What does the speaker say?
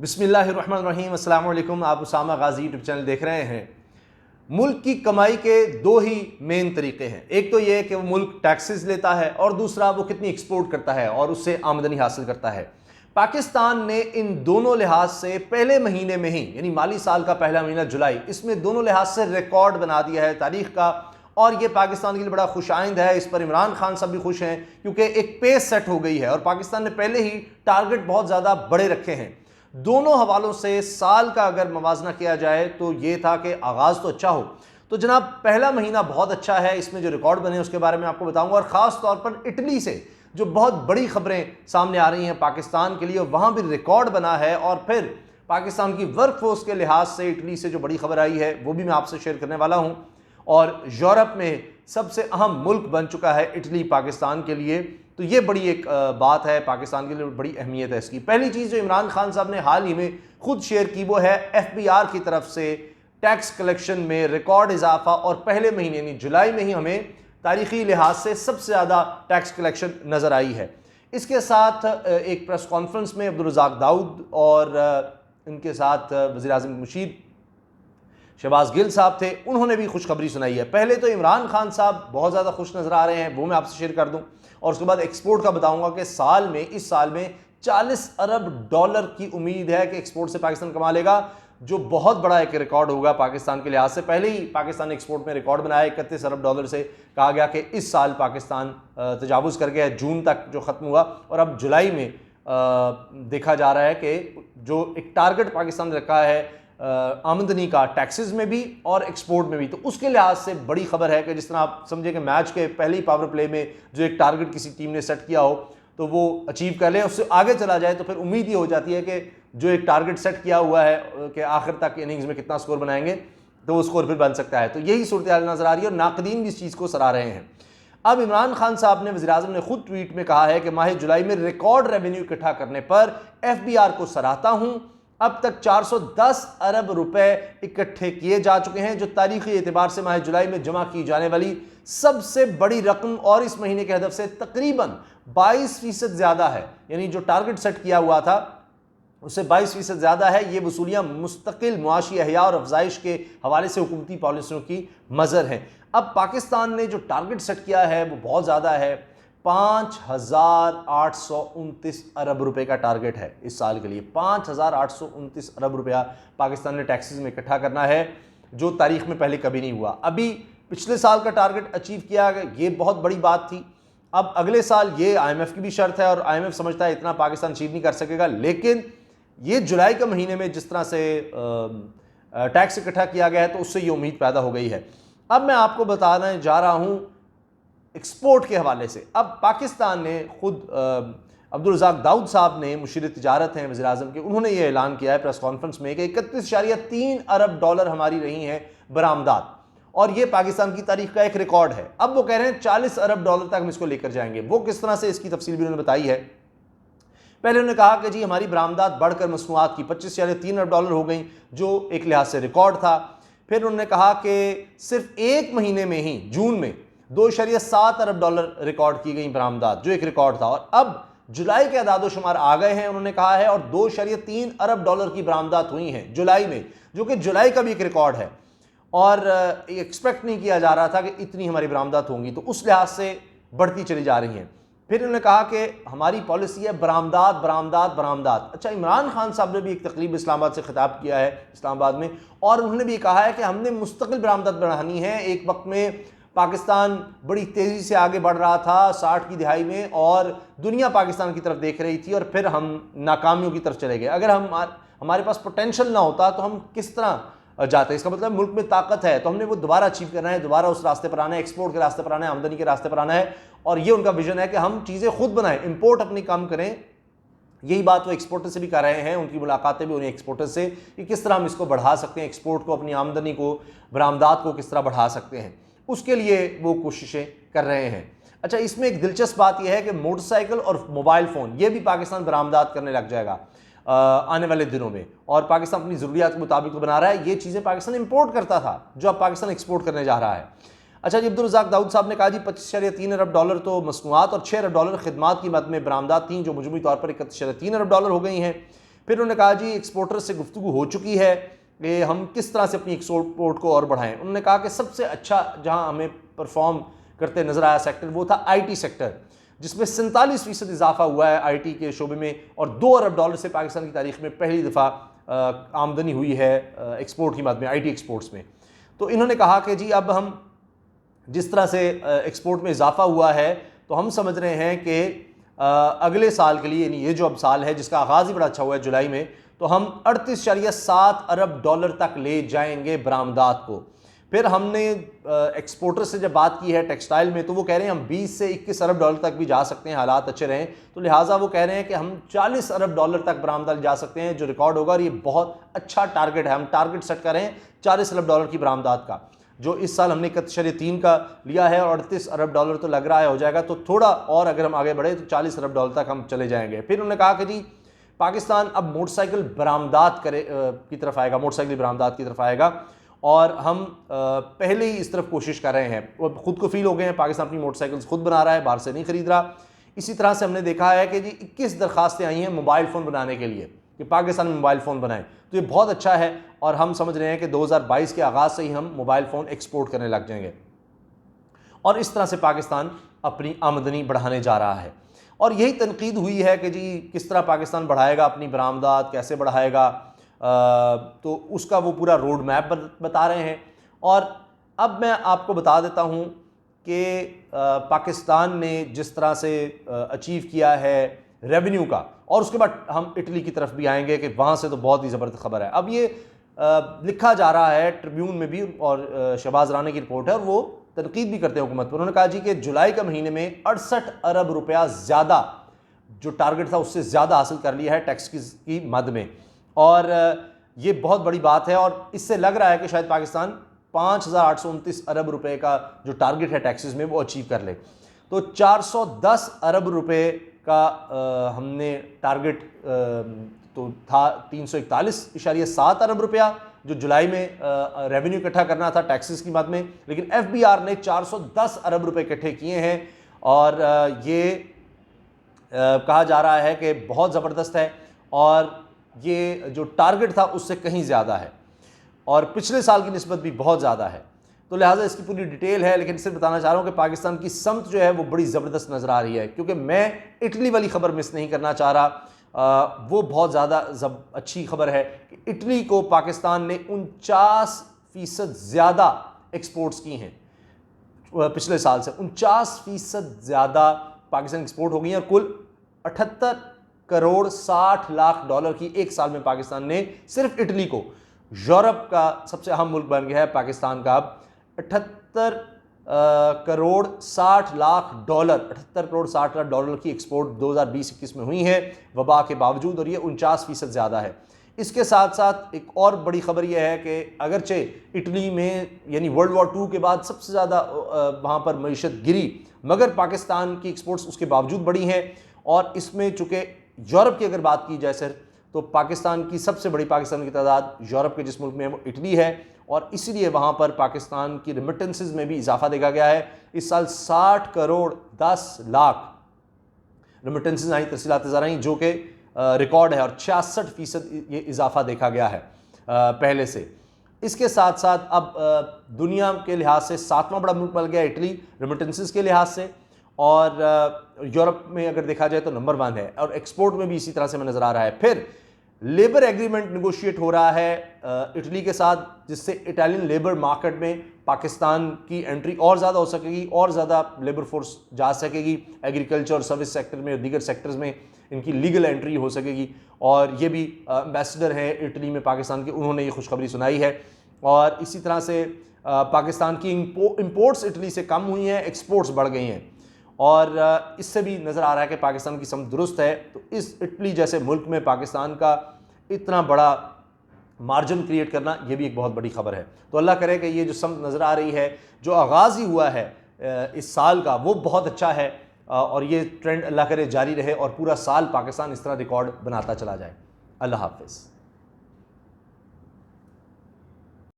बिस्मिल्लाहिर्रहमानिर्रहीम, अस्सलाम वालेकुम। आप उसामा गाजी यूट्यूब चैनल देख रहे हैं। मुल्क की कमाई के दो ही मेन तरीके हैं। एक तो ये है कि वो मुल्क टैक्सेस लेता है और दूसरा वो कितनी एक्सपोर्ट करता है और उससे आमदनी हासिल करता है। पाकिस्तान ने इन दोनों लिहाज से पहले महीने में ही, यानी माली साल का पहला महीना जुलाई, इसमें दोनों लिहाज से रिकॉर्ड बना दिया है तारीख का। और ये पाकिस्तान के लिए बड़ा खुशाइंद है। इस पर इमरान खान साहब भी खुश हैं क्योंकि एक पेस सेट हो गई है और पाकिस्तान ने पहले ही टारगेट बहुत ज़्यादा बड़े रखे हैं। दोनों हवालों से साल का अगर मवाजना किया जाए तो ये था कि आगाज़ तो अच्छा हो। तो जनाब, पहला महीना बहुत अच्छा है। इसमें जो रिकॉर्ड बने उसके बारे में आपको बताऊंगा और ख़ास तौर पर इटली से जो बहुत बड़ी खबरें सामने आ रही हैं पाकिस्तान के लिए, वहाँ भी रिकॉर्ड बना है। और फिर पाकिस्तान की वर्कफोर्स के लिहाज से इटली से जो बड़ी खबर आई है वो भी मैं आपसे शेयर करने वाला हूँ। और यूरोप में सबसे अहम मुल्क बन चुका है इटली पाकिस्तान के लिए, तो ये बड़ी एक बात है, पाकिस्तान के लिए बड़ी अहमियत है इसकी। पहली चीज़ जो इमरान खान साहब ने हाल ही में खुद शेयर की वो है FBI की तरफ से टैक्स कलेक्शन में रिकॉर्ड इजाफा। और पहले महीने यानी जुलाई में ही हमें तारीखी लिहाज से सबसे ज़्यादा टैक्स कलेक्शन नज़र आई है। इसके साथ एक प्रेस कॉन्फ्रेंस में अब्दुल रज़ाक दाऊद और इनके साथ वज़ीर आज़म मुशीर शहबाज गिल साहब थे, उन्होंने भी खुशखबरी सुनाई है। पहले तो इमरान खान साहब बहुत ज़्यादा खुश नज़र आ रहे हैं, वो मैं आपसे शेयर कर दूं। और उसके बाद एक्सपोर्ट का बताऊंगा कि इस साल में 40 अरब डॉलर की उम्मीद है कि एक्सपोर्ट से पाकिस्तान कमा लेगा, जो बहुत बड़ा एक रिकॉर्ड होगा पाकिस्तान के लिहाज से। पहले ही पाकिस्तान ने एक्सपोर्ट में रिकॉर्ड बनाया। 31 अरब डॉलर से कहा गया कि इस साल पाकिस्तान तजावुज़ कर गया है, जून तक जो ख़त्म हुआ। और अब जुलाई में देखा जा रहा है कि जो एक टारगेट पाकिस्तान ने रखा है आमदनी का, टैक्सेस में भी और एक्सपोर्ट में भी, तो उसके लिहाज से बड़ी खबर है कि जिस तरह आप समझे कि मैच के पहले ही पावर प्ले में जो एक टारगेट किसी टीम ने सेट किया हो तो वो अचीव कर ले, उससे आगे चला जाए, तो फिर उम्मीद ये हो जाती है कि जो एक टारगेट सेट किया हुआ है कि आखिर तक इनिंग्स में कितना स्कोर बनाएंगे तो वो स्कोर फिर बन सकता है। तो यही सूरत हाल नजर आ रही है और नाकदीन भी इस चीज़ को सराह रहे हैं। अब इमरान खान साहब ने, वज़ीर आज़म ने खुद ट्वीट में कहा है कि माह जुलाई में रिकॉर्ड रेवेन्यू इकट्ठा करने पर FBR को सराहता हूँ। अब तक 410 अरब रुपए इकट्ठे किए जा चुके हैं, जो तारीखी एतबार से माह जुलाई में जमा की जाने वाली सबसे बड़ी रकम और इस महीने के हदफ से तकरीबन 22% ज़्यादा है। यानी जो टारगेट सेट किया हुआ था उससे 22% ज़्यादा है। ये वसूलियाँ मुस्तकिल मुआशी अहया और अफजाइश के हवाले से हुकूमती पॉलिसियों की मज़र हैं। अब पाकिस्तान ने जो टारगेट सेट किया है वो बहुत ज़्यादा है। 5,829 अरब रुपए का टारगेट है इस साल के लिए। 5,829 अरब रुपया पाकिस्तान ने टैक्सेस में इकट्ठा करना है, जो तारीख में पहले कभी नहीं हुआ। अभी पिछले साल का टारगेट अचीव किया, ये बहुत बड़ी बात थी। अब अगले साल ये IMF की भी शर्त है और IMF समझता है इतना पाकिस्तान अचीव नहीं कर सकेगा, लेकिन ये जुलाई के महीने में जिस तरह से टैक्स इकट्ठा किया गया है तो उससे ये उम्मीद पैदा हो गई है। अब मैं आपको बताने जा रहा हूँ एक्सपोर्ट के हवाले से। अब पाकिस्तान ने खुद अब्दुल रज़ाक दाऊद साहब ने, मुशीर तिजारत हैं वज़ीर आज़म के, उन्होंने ये ऐलान किया है प्रेस कॉन्फ्रेंस में कि 31.3 अरब डॉलर हमारी रही हैं बरामदात, और ये पाकिस्तान की तारीख का एक रिकॉर्ड है। अब वो कह रहे हैं 40 अरब डॉलर तक हम इसको लेकर जाएंगे। वो किस तरह से, इसकी तफसील भी उन्होंने बताई है। पहले उन्होंने कहा कि जी हमारी बरामदात बढ़कर मसनूआत की 25.3 अरब डॉलर हो गई, जो एक लिहाज से रिकॉर्ड था। फिर उन्होंने कहा कि सिर्फ एक महीने में ही जून में 2.7 अरब डॉलर रिकॉर्ड की गई बरामदात, जो एक रिकॉर्ड था। और अब जुलाई के अदादोशुमार आ गए हैं उन्होंने कहा है, और 2.3 अरब डॉलर की बरामदात हुई हैं जुलाई में, जो कि जुलाई का भी एक रिकॉर्ड है। और एक्सपेक्ट नहीं किया जा रहा था कि इतनी हमारी बरामदात होंगी, तो उस लिहाज से बढ़ती चली जा रही हैं। फिर उन्होंने कहा कि हमारी पॉलिसी है बरामदात बरामदात बरामदात। अच्छा, इमरान खान साहब ने भी एक तकरीब इस्लामाबाद से खिताब किया है, इस्लामाबाद में, और उन्होंने भी कहा है कि हमने मुस्तकिल बरामदात बढ़ानी है। एक वक्त में पाकिस्तान बड़ी तेज़ी से आगे बढ़ रहा था 60 की दिहाई में, और दुनिया पाकिस्तान की तरफ देख रही थी, और फिर हम नाकामियों की तरफ चले गए। अगर हमारे पास पोटेंशियल ना होता तो हम किस तरह जाते। इसका मतलब मुल्क में ताकत है, तो हमने वो दोबारा अचीव करना है, दोबारा उस रास्ते पर आना है, एक्सपोर्ट के रास्ते पर आना है, आमदनी के रास्ते पर आना है। और ये उनका विजन है कि हम चीज़ें खुद बनाएं, इंपोर्ट अपनी कम करें। यही बात वो एक्सपोर्टर से भी कर रहे हैं, उनकी मुलाकातें भी उन्हें एक्सपोर्टर से, कि किस तरह हम इसको बढ़ा सकते हैं, एक्सपोर्ट को, अपनी आमदनी को, बरामदात को किस तरह बढ़ा सकते हैं, उसके लिए वो कोशिशें कर रहे हैं। अच्छा, इसमें एक दिलचस्प बात यह है कि मोटरसाइकिल और मोबाइल फ़ोन, ये भी पाकिस्तान बरामदात करने लग जाएगा आने वाले दिनों में, और पाकिस्तान अपनी ज़रूरियात के मुताबिक बना रहा है। ये चीज़ें पाकिस्तान इंपोर्ट करता था, जो अब पाकिस्तान एक्सपोर्ट करने जा रहा है। अच्छा जी, अब्दुल रज़ाक दाऊद साहब ने कहा जी 25.3 अरब डॉलर तो मसनूआत और 6 अरब डॉलर खिदमात की मद में बरामदात थी, जो मजमूई तौर पर 31.3 अरब डॉलर हो गई हैं। फिर उन्होंने कहा जी एक्सपोर्टर से गुफ्तगू हो चुकी है कि हम किस तरह से अपनी एक्सपोर्ट को और बढ़ाएं। उन्होंने कहा कि सबसे अच्छा जहां हमें परफॉर्म करते नजर आया सेक्टर वो था आईटी सेक्टर, जिसमें 47% इजाफा हुआ है आईटी के शोबे में, और $2 अरब से पाकिस्तान की तारीख में पहली दफ़ा आमदनी हुई है एक्सपोर्ट की बात में, आईटी एक्सपोर्ट्स में। तो इन्होंने कहा कि जी अब हम जिस तरह से एक्सपोर्ट में इजाफा हुआ है तो हम समझ रहे हैं कि अगले साल के लिए, यानी ये जो अब साल है जिसका आगाज़ ही बड़ा अच्छा हुआ है जुलाई में, तो हम 38.7 अरब डॉलर तक ले जाएंगे बरामदात को। फिर हमने एक्सपोर्टर से जब बात की है टेक्सटाइल में, तो वो कह रहे हैं हम 20 से 21 अरब डॉलर तक भी जा सकते हैं, हालात अच्छे रहें तो, लिहाजा वो कह रहे हैं कि हम 40 अरब डॉलर तक बरामदात जा सकते हैं जो रिकॉर्ड होगा, और ये बहुत अच्छा टारगेट है। हम टारगेट सेट कर रहे हैं 40 अरब डॉलर की बरामदात का, जो इस साल हमने 31.3 का लिया है, और 38 अरब डॉलर तो लग रहा है हो जाएगा। तो थोड़ा और अगर हम आगे बढ़े तो 40 अरब डॉलर तक हम चले जाएंगे। फिर उन्होंने कहा कि जी पाकिस्तान अब मोटरसाइकिल बरामदात की तरफ आएगा, मोटरसाइकिल बरामदात की तरफ आएगा, और हम पहले ही इस तरफ कोशिश कर रहे हैं। वो खुद को फील हो गए हैं, पाकिस्तान अपनी मोटरसाइकिल्स खुद बना रहा है, बाहर से नहीं खरीद रहा। इसी तरह से हमने देखा है कि जी 21 दरखास्तें आई हैं मोबाइल फ़ोन बनाने के लिए कि पाकिस्तान में मोबाइल फ़ोन बनाएं, तो ये बहुत अच्छा है, और हम समझ रहे हैं कि 2022 के आगाज़ से ही हम मोबाइल फ़ोन एक्सपोर्ट करने लग जाएंगे, और इस तरह से पाकिस्तान अपनी आमदनी बढ़ाने जा रहा है। और यही तनकीद हुई है कि जी किस तरह पाकिस्तान बढ़ाएगा अपनी बरामदात, कैसे बढ़ाएगा, तो उसका वो पूरा रोड मैप बता रहे हैं। और अब मैं आपको बता देता हूँ कि पाकिस्तान ने जिस तरह से अचीव किया है रेवेन्यू का, और उसके बाद हम इटली की तरफ भी आएंगे कि वहाँ से तो बहुत ही ज़बरदस्त खबर है। अब ये लिखा जा रहा है ट्रिब्यून में भी, और शहबाज राना की रिपोर्ट है, और वो तनकीद भी करते हैं हुकूमत पर। उन्होंने कहा जी कि जुलाई के महीने में 68 अरब रुपया ज़्यादा, जो टारगेट था उससे ज़्यादा हासिल कर लिया है टैक्स की मद में, और ये बहुत बड़ी बात है। और इससे लग रहा है कि शायद पाकिस्तान 5,829 अरब रुपए का जो टारगेट है टैक्सेस में वो अचीव कर ले। तो 410 अरब रुपए का हमने टारगेट तो था 341.7 अरब रुपया जो जुलाई में रेवेन्यू इकट्ठा करना था टैक्सेस की बात में, लेकिन एफबीआर ने 410 अरब रुपए इकट्ठे किए हैं, और ये कहा जा रहा है कि बहुत ज़बरदस्त है, और ये जो टारगेट था उससे कहीं ज़्यादा है, और पिछले साल की निस्बत भी बहुत ज़्यादा है। तो लिहाजा इसकी पूरी डिटेल है, लेकिन सिर्फ बताना चाह रहा हूँ कि पाकिस्तान की समत जो है वो बड़ी ज़बरदस्त नज़र आ रही है, क्योंकि मैं इटली वाली खबर मिस नहीं करना चाह रहा। वो बहुत ज़्यादा अच्छी खबर है कि इटली को पाकिस्तान ने 49% ज़्यादा एक्सपोर्ट्स की हैं पिछले साल से, 49% ज़्यादा पाकिस्तान एक्सपोर्ट हो गई हैं, और कुल 78 करोड़ 60 लाख डॉलर की एक साल में पाकिस्तान ने सिर्फ इटली को, यूरोप का सबसे अहम मुल्क बन गया है पाकिस्तान का अब, 78 करोड़ 60 लाख डॉलर की एक्सपोर्ट 2020-21 में हुई है वबा के बावजूद, और ये 49% ज़्यादा है। इसके साथ साथ एक और बड़ी खबर यह है कि अगरचे इटली में यानी वर्ल्ड वॉर 2 के बाद सबसे ज़्यादा वहाँ पर मईशत गिरी, मगर पाकिस्तान की एक्सपोर्ट्स उसके बावजूद बढ़ी हैं। और इसमें चूँकि यूरोप की अगर बात की जाए सर, तो पाकिस्तान की सबसे बड़ी पाकिस्तान की तादाद यूरोप के जिस मुल्क में है वो इटली है, और इसीलिए वहाँ पर पाकिस्तान की रिमिटेंसेस में भी इजाफा देखा गया है। इस साल 60 करोड़ 10 लाख रिमिटेंसेस आई, तरसीलात ज़रा आई, जो कि रिकॉर्ड है, और 66% ये इजाफा देखा गया है पहले से। इसके साथ साथ अब दुनिया के लिहाज से 7वां बड़ा मुल्क बन गया इटली रिमिटेंसेस के लिहाज से, और यूरोप में अगर देखा जाए तो नंबर 1 है, और एक्सपोर्ट में भी इसी तरह से में नज़र आ रहा है। फिर लेबर एग्रीमेंट नेगोशिएट हो रहा है इटली के साथ, जिससे इटालियन लेबर मार्केट में पाकिस्तान की एंट्री और ज़्यादा हो सकेगी, और ज़्यादा लेबर फोर्स जा सकेगी, एग्रीकल्चर और सर्विस सेक्टर में और दीगर सेक्टर्स में इनकी लीगल एंट्री हो सकेगी। और ये भी एम्बेसडर हैं इटली में पाकिस्तान के, उन्होंने ये खुशखबरी सुनाई है। और इसी तरह से पाकिस्तान की इंपोर्ट्स इटली से कम हुई हैं, एक्सपोर्ट्स बढ़ गई हैं, और इससे भी नज़र आ रहा है कि पाकिस्तान की समत दुरुस्त है। तो इस इटली जैसे मुल्क में पाकिस्तान का इतना बड़ा मार्जिन क्रिएट करना, ये भी एक बहुत बड़ी खबर है। तो अल्लाह करे कि ये जो समत नज़र आ रही है, जो आगाज़ ही हुआ है इस साल का, वो बहुत अच्छा है, और ये ट्रेंड अल्लाह करे जारी रहे, और पूरा साल पाकिस्तान इस तरह रिकॉर्ड बनाता चला जाए। अल्लाह हाफ़िज़।